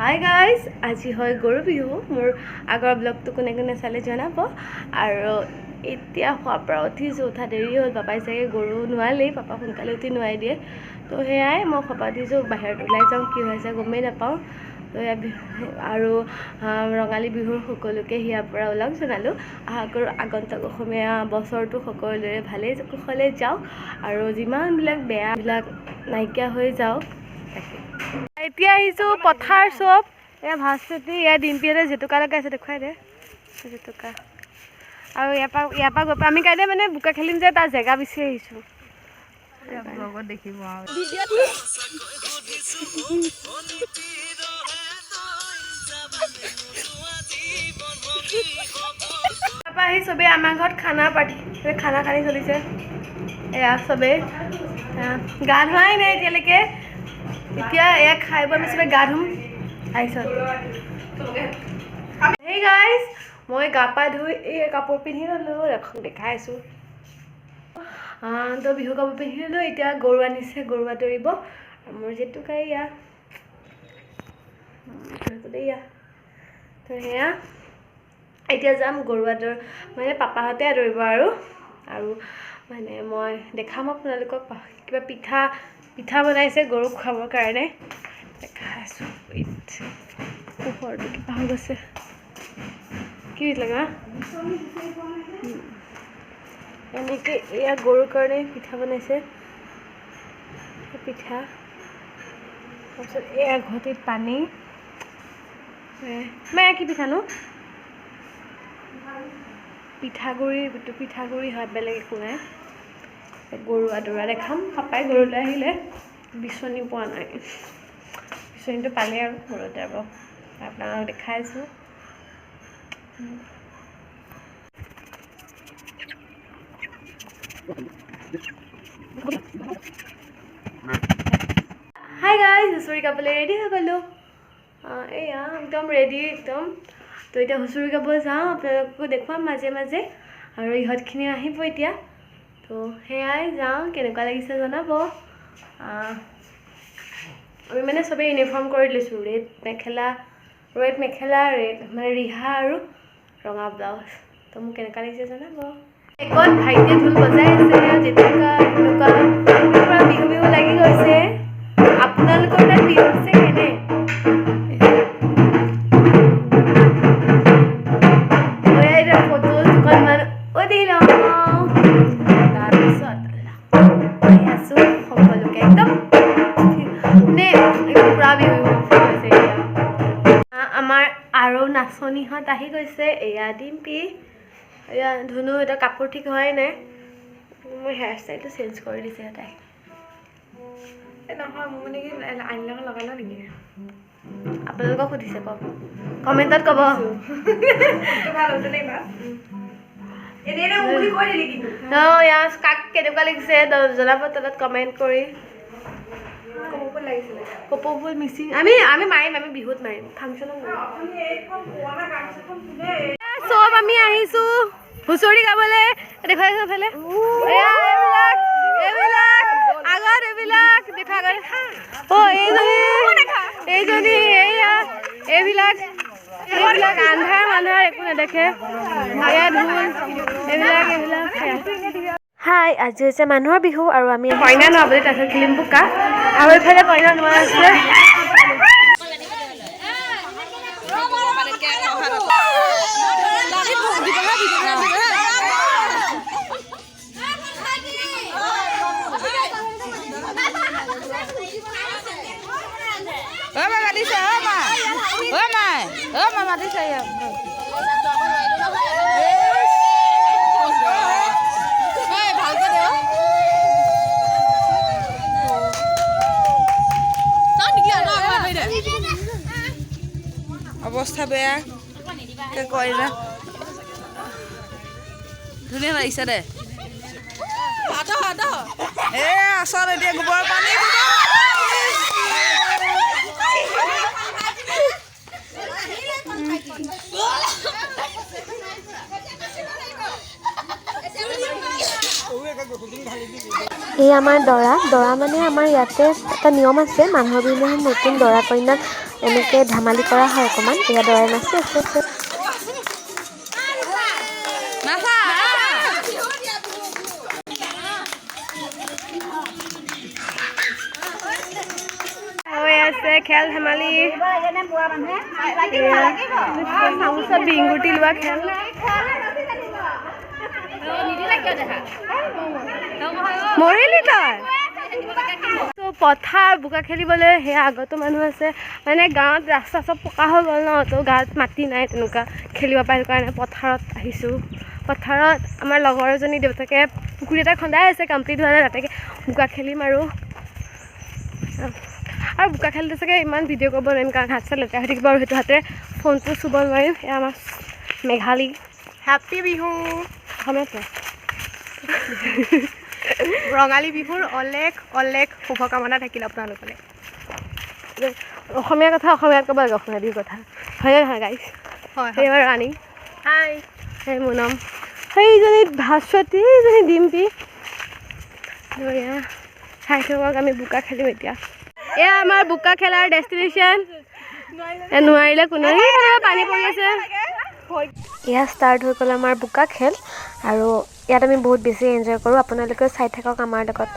Hi guys, আজি হয় গৰু বিহু। মোৰ আগৰ ব্লগটো কোনে কোনে চালে জনাব। আৰু এতিয়া খোৱাৰ পৰা উঠিছোঁ, উঠা দেৰি হ'ল। পাপাই চাগে গৰু নোৱালেই, পাপা সোনকালে উঠি নোৱাই দিয়ে। তো সেয়াই মই খোৱা উঠিছোঁ, বাহিৰত ওলাই যাওঁ, কি হৈছে গমেই নাপাওঁ। তো আৰু ৰঙালী বিহুৰ সকলোকে হিয়াৰ পৰা ওলাওক জনালোঁ। আশা কৰোঁ আগন্তুক অসমীয়া বছৰটো সকলোৰে ভালেই কুশলে যাওক আৰু যিমানবিলাক বেয়াবিলাক নাইকিয়া হৈ যাওক। তাকে এতিয়া আহিছোঁ পথাৰ চব। এয়া ভাস্বতী, এয়া ডিম্পিহঁতে জেতুকা লগাইছে, দেখুৱাই দে জেতুকা। আৰু ইয়াৰ পৰা গৈ পেলাই আমি কাইলৈ মানে বোকা খেলিম যে, তাৰ জেগা বিচাৰি আহিছোঁ। দেখিব তাৰপৰা আহি চবেই আমাৰ ঘৰত খানা পাৰ্টি, খানা খানি চলিছে। এয়া চবেই গা ধোৱাই নাই এতিয়ালৈকে। এতিয়া এয়া খাই বৈ আমি চবে গা ধুম। তাৰপিছত হেই গাইজ, মই গা পা ধুই এই কাপোৰ পিন্ধি ল'লোঁ, এখন দেখাই আছোঁ। তো বিহু কাপোৰ পিন্ধি ল'লোঁ। এতিয়া গৰু আনিছে, গৰু আদৰিব। মোৰ জেতুকা এয়া তো সেয়া এতিয়া যাম গৰু আদৰ, মানে পাপাহঁতে আদৰিব আৰু মানে মই দেখাম আপোনালোকক। কিবা পিঠা বনাইছে গৰুক খুৱাবৰ কাৰণে, দেখাই আছোঁ। পোহৰটো কিবা হৈ গৈছে, কি লগা এনেকৈ এয়া গৰুৰ কাৰণে পিঠা বনাইছে, পিঠা। তাৰপিছত এয়া ঘটিত পানী। কি পিঠানো? পিঠাগুড়ি হয়, বেলেগ একো নাই। গৰু আদৰা দেখাম। পাপাই গৰুলৈ আহিলে, বিচনী পোৱা নাই, বিচনীটো পালে আৰু গৰু আদৰাব। আপোনালোকক দেখাই আছোঁ। হাই গাইজ, হুঁচৰি গাবলৈ ৰেডি হৈ গ'লোঁ। এয়া একদম ৰেডি একদম। তো এতিয়া হুঁচৰি গাব যাওঁ, আপোনালোককো দেখুৱাম মাজে মাজে। আৰু ইহঁতখিনি আহিব এতিয়া। তো সেয়াই যাওঁ, কেনেকুৱা লাগিছে জনাব। আমি মানে চবেই ইউনিফৰ্ম কৰি লৈছোঁ, ৰেড মেখেলা, মানে ৰিহা আৰু ৰঙা ব্লাউজ। তো মোক কেনেকুৱা লাগিছে জনাব। একত ভাইটিয়ে ঢোল বজাই আছে, জেতুকা এনেকুৱা পুৰা বিহু বিহু লাগি গৈছে। আপোনালোকৰ তাত বিহু হৈছে কেনে? ফটো দুখনমান দি লওঁ। তাৰপিছত আছোঁ সকলোকে একদম পুৰা বিহু হৈছে এতিয়া। আমাৰ আৰু নাচনীহঁত আহি গৈছে। এয়া ডিম্পি, এয়া ধুনু। এটা কাপোৰ ঠিক হোৱাই নাই, মোৰ হেয়াৰ ষ্টাইলটো চেঞ্জ কৰি দিছে তাই। নহয়, মোৰ মানে কি আইনখন লগাই লওঁ নেকি? আপোনালোকক সুধিছে, কওক কমেণ্টত ক'ব। কাক কেনেকুৱা লাগিছে জনাব তলত কমেণ্ট কৰি। কপৌ ফুল মিচিং আমি মাৰিম, আমি বিহুত মাৰিম, ফাংচনত চব আমি আহিছোঁ হুঁচৰি গাবলৈ। দেখুৱাই ফালে আগত এইবিলাক দেখা গ'ল। এইজনী এয়া এইবিলাক আন্ধাৰ মান্ধাৰ একো নেদেখে। এয়া ঢোল এইবিলাক হাই, আজি হৈছে মানুহৰ বিহু আৰু আমি কইনা নোৱাবলৈ তাৰপিছত খেলিম বোকা। আৰু এইফালে কইনা নোৱা আছে। অৱস্থা বেয়া, কইনা ধুনীয়া লাগিছে দে। আচল এতিয়া গোবৰ পানী এই আমাৰ দৰা মানে আমাৰ ইয়াতে এটা নিয়ম আছে, মানুহৰ বিহুদিনাখন নতুন দৰা কইনাক এনেকৈ ধেমালি কৰা হয় অকণমান। এয়া দৰাই নাচি আছে। হৈ আছে খেল ধেমালি, চামুচত বিংগুটি লোৱা খেল। মৰিলি তই পথাৰ বোকা খেলিবলৈ সেয়া আগতো মানুহ আছে। মানে গাঁৱত ৰাস্তা চব পকা হৈ গ'ল ন, তো গাঁৱত মাটি নাই তেনেকুৱা খেলিব পাৰি কাৰণে পথাৰত আহিছোঁ। পথাৰত আমাৰ লগৰ এজনী দেউতাকে পুখুৰী এটা খন্দাই আছে, কমপ্লিট হোৱা নাই, তাতে বোকা খেলিম। আৰু বোকা খেলিতে চাগে ইমান ভিডিঅ' কৰিব নোৱাৰিম কাৰণ হাত চাত লেতেৰা হৈ থাকিব, আৰু সেইটো হাতে ফোনটো চুব নোৱাৰিম। এয়া আমাৰ মেঘালী। হেপী বিহু। অসমীয়াত ৰঙালী বিহুৰ অলেখ অলেখ শুভকামনা থাকিল আপোনালোকলৈ। অসমীয়া কথা অসমীয়াত ক'ব লাগে, অসমীয়া বিহুৰ কথা হয়নে নহয় গাইছ? হয় সেইবাৰ ৰাণী, হাই, সেই মুনম, সেইজনী ভাস্বতী, সেইজনী ডিম্পী। এয়া চাই থাকক, আমি বোকা খেলিম এতিয়া। এয়া আমাৰ বোকা খেলাৰ ডেষ্টিনেশ্যন। নোৱাৰিলে কোনো পানী পৰি আছে। এয়া ষ্টাৰ্ট হৈ গ'ল আমাৰ বোকা খেল, আৰু ইয়াত আমি বহুত বেছি এনজয় কৰোঁ। আপোনালোকেও চাই থাকক আমাৰ লগত।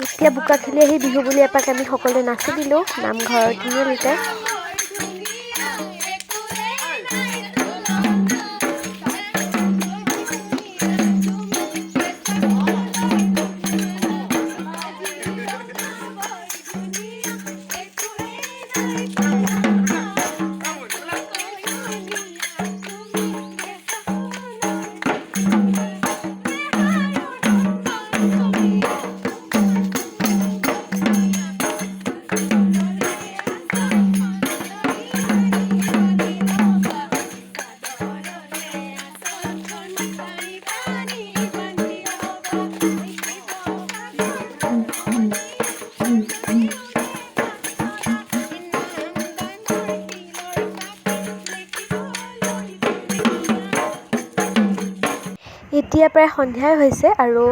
এতিয়া বোকা খেলি আহি বিহু বুলি এপাক আমি সকলোৱে নাচি দিলোঁ নামঘৰৰ তিনিআলিতে। এতিয়া প্ৰায় সন্ধিয়াই হৈছে, আৰু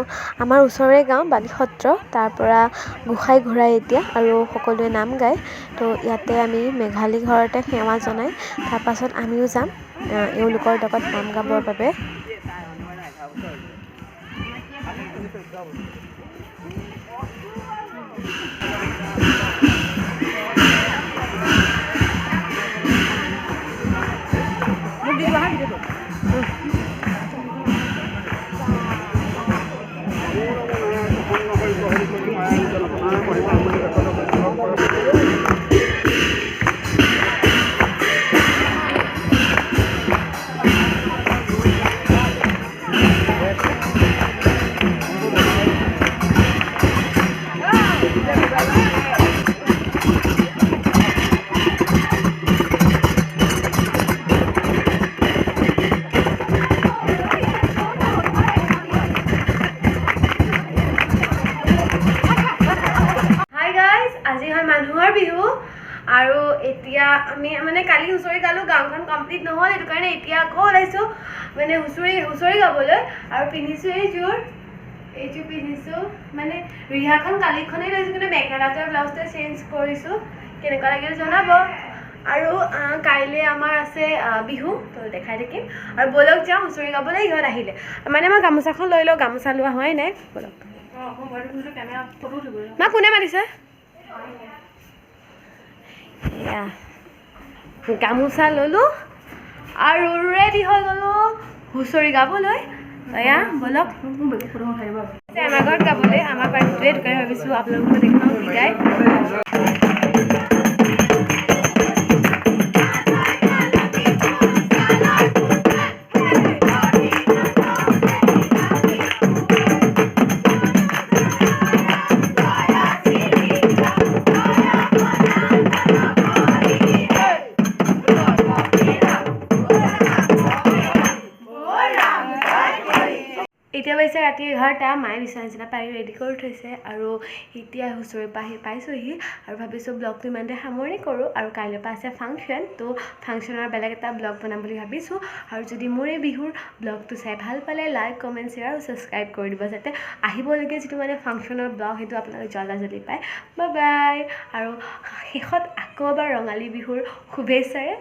আমাৰ ওচৰৰে গাঁও বালি সত্ৰ, তাৰ পৰা গোসাই ঘূৰাই এতিয়া, আৰু সকলোৱে নাম গায়। তো ইয়াতে আমি মেঘালী ঘৰতে সেৱা জনাই তাৰপাছত আমিও যাম এওঁলোকৰ লগত নাম গাবৰ বাবে। মানুহৰ বিহু, আৰু এতিয়া আমি মানে কালি হুঁচৰি গালোঁ, গাঁওখন কমপ্লিট নহ'ল, সেইটো কাৰণে এতিয়া আকৌ ওলাইছোঁ মানে হুঁচৰি গাবলৈ। আৰু পিন্ধিছোঁ এইযোৰ পিন্ধিছোঁ, মানে ৰিহাখন কালিখনেই লৈছোঁ, কিন্তু মেখেলাটোৱে ব্লাউজটোৱে চেঞ্জ কৰিছোঁ। কেনেকুৱা লাগিল জনাব। আৰু কাইলৈ আমাৰ আছে বিহু, তো দেখাই থাকিম। আৰু ব'লক যাওঁ হুঁচৰি গাবলৈ, ইহঁত আহিলে। মানে মই গামোচাখন লৈ লওঁ, গামোচা লোৱা হোৱাই নাই। ব'লক। মা কোনে মাতিছে? এয়া গামোচা ল'লোঁ আৰু ৰেডি হৈ গ'লোঁ হুঁচৰি গাবলৈ। এয়া ব'লক আমাৰ ঘৰত গাবলৈ, আমাৰ পাৰ্টিটোৱে দোকানে ভাবিছোঁ আপোনালোকক দেখাওঁ বিদায়। এতিয়া পাইছে ৰাতি 11টা মায়ে বিচনা চিচনা পাৰি ৰেডি কৰি থৈছে আৰু এতিয়া হুঁচৰি পাইছোঁহি আৰু ভাবিছোঁ ব্লগটো ইমানতে সামৰণি কৰোঁ আৰু কাইলৈৰ পৰা আছে ফাংচন তো ফাংচনৰ বেলেগ এটা ব্লগ বনাম বুলি ভাবিছোঁ আৰু যদি মোৰ এই বিহুৰ ব্লগটো চাই ভাল পালে লাইক কমেণ্ট শ্বেয়াৰ আৰু ছাবস্ক্ৰাইব কৰি দিব যাতে আহিবলগীয়া যিটো মানে ফাংচনৰ ব্লগ সেইটো আপোনালোকে জল্দি পায় বাই বাই আৰু শেষত আকৌ এবাৰ ৰঙালী বিহুৰ শুভেচ্ছাৰে